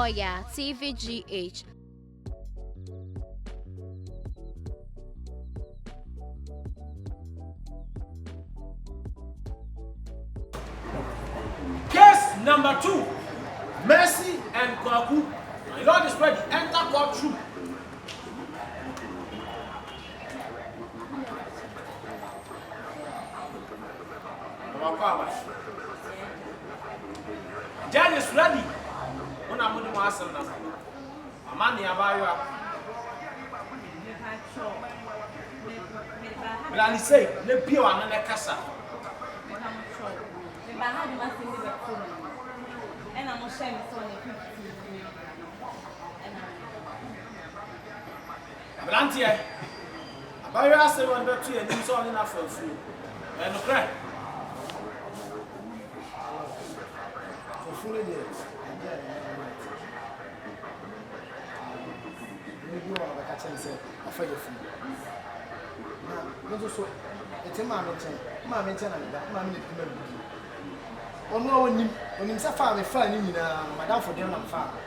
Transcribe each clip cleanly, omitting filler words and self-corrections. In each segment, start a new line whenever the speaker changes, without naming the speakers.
Oyaa TVgh.
Case number 2, Mercy and Kwaku. My Lord is ready. Enter courtroom. Judge is ready. When I'm going to ask him now. I'm on the Abayo. But I say, the pure and the Casa.
And I'm ashamed of
But Auntie, Abayo asked him on the tree and he's all enough for food. And the crack.
Fully there. You are like I said, I feel you. Now, so it's a mammy, and that mammy. Oh, no, when you say father, finding Madame for dinner and father.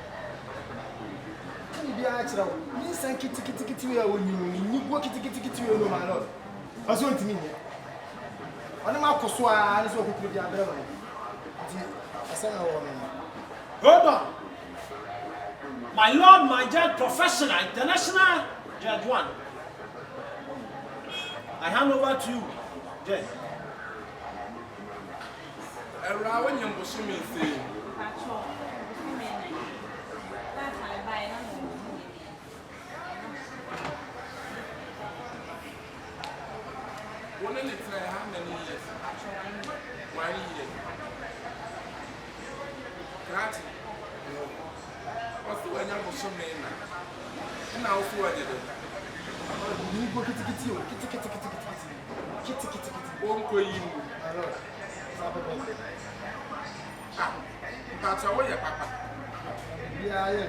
Can you be actual? You send kitty when you walk kitty, you my lord. I was going to mean it. On the Marcos, I was walking with the other.
Hold on. My Lord, my judge, professional, international, Judge 1. I hand over to you, Judge.
When you push me, say, one how many years? 1 year. Right? What's the way you push me now? And now, who are you?
You go kitty.
Won't go you. That's away, Papa.
Yeah.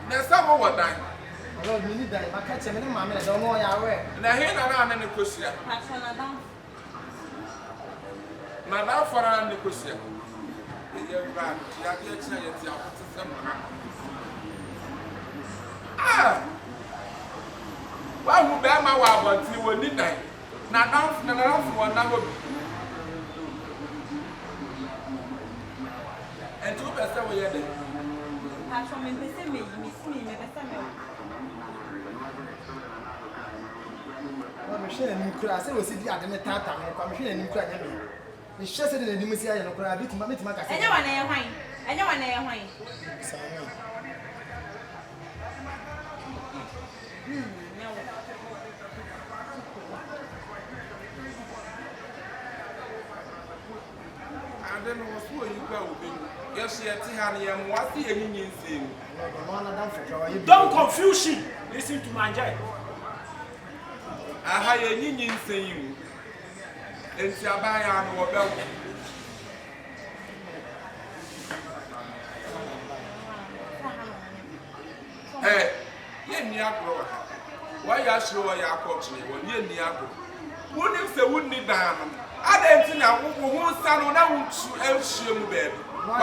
There's some over time.
I don't need that. I catch him in my man. Don't know your
And I hear around any question. Madame for an question. Why would bear my wife until we need night? Now, for number. And 2% we had it.
I'm machine and you I say, was it the other tata? I'm machine and you cry. It's just in the Nimusia and a bit of my cat.
Anyone,
I don't know where you go. Yes, yet, honey, and what's the Indian thing?
Don't confuse him. Listen to my judge.
I have a Indian thing. And Sabaya or Bell. Hey, Yeniago. Why are you sure you are coaching when Yeniago? Wouldn't say, wouldn't it down? I don't know who son or now to Elsham bed. I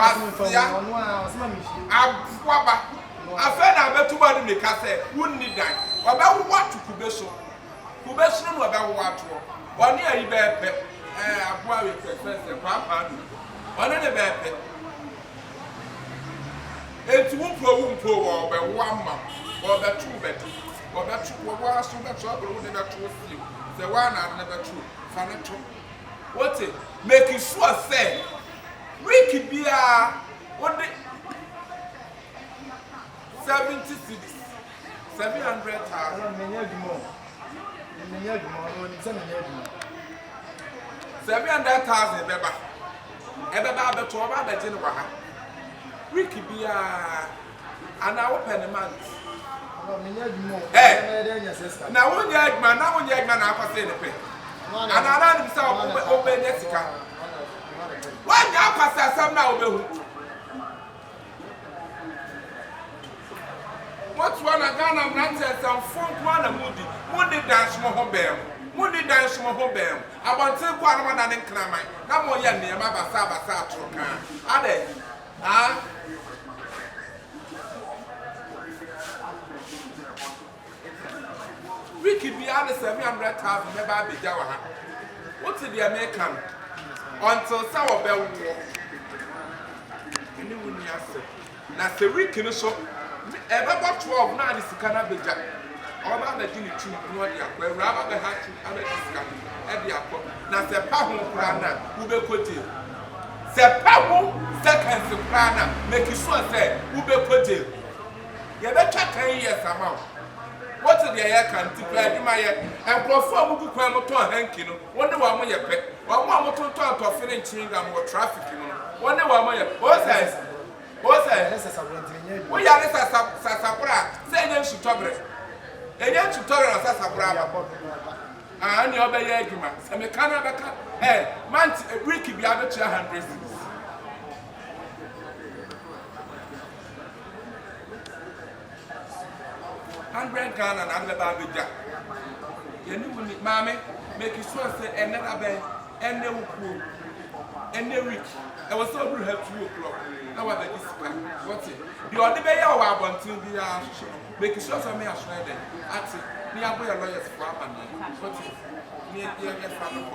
fed I bet to body in the cassette, wouldn't it die? About what to Kubeso? Kubeso about what? 1 year you bear pet. I probably prefer the papa. 1 year bear pet. It's won't pro or by 1 month or the 2 bed or that 2 was so much trouble with the 2 sleep. The one I never true. Financial. What it? Make it sure say. Ricky be what the 76 700,000. 700,000 beba. Ebeba be to about the general. Ricky be an hour per month. Now one young man, now one young man, I say the pay. And I ran himself over Jessica. One young pastor, some now. What's one of Ghana Nantes and Funk one a Moody dance more home bear. Moody dance more home bear. I want to go on and climb. No more young near my Basaba Satro. Are they? Ah. Ricky be out 700,000 never be Jawa. What's the American? Until Sour Bell War. Anyone yes. Now, the Ricky so about 12 now is cannot be Jack. All about the Jimmy Tree, where rather the hat to other discount at the apple. Now, the Pahon Prana, who be put in. The Pahon second Soprana, make you so say, who be put in. You better 10 years amount. What the air can declare my and perform to Quamoton Hankino. Wonder why my pet, one more to talk of finishing and more traffic. Wonder why my boss says, we are Sasapra, say them to Tobre. And yet to Torre Sasapra. And your bay argument, and the Canada, eh, man, Ricky be able to 100. Hundred Ghana and other baby jack. You know, mammy, make you sure say another bed, and they will cool, and they rich. I was so good help 2 o'clock. Now, what is what's it? You are the bay or I want to be make you sure some may have shredded. That's it. Me, I wear lawyers for my money. What's it? Me, dear family.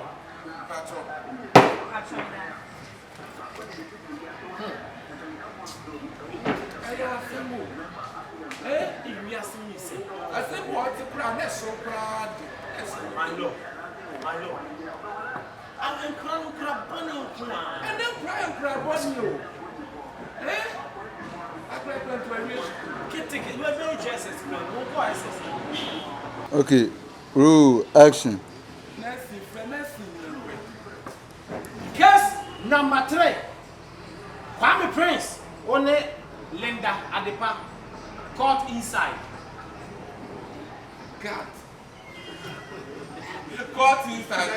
Patron. I don't feel eh, if we are seeing you, I think what the plan is so proud. My lord, I'm crying crab bunny, and then crying crab bunny. Eh? I play to a real kid, you are very just as well.
Okay, rule action.
Case number 3. Kwame Prince, only Linda Adepa. Caught inside.
God. Caught inside.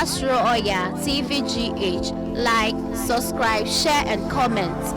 Suro Oyaa TVgh. Like, subscribe, share, and comment.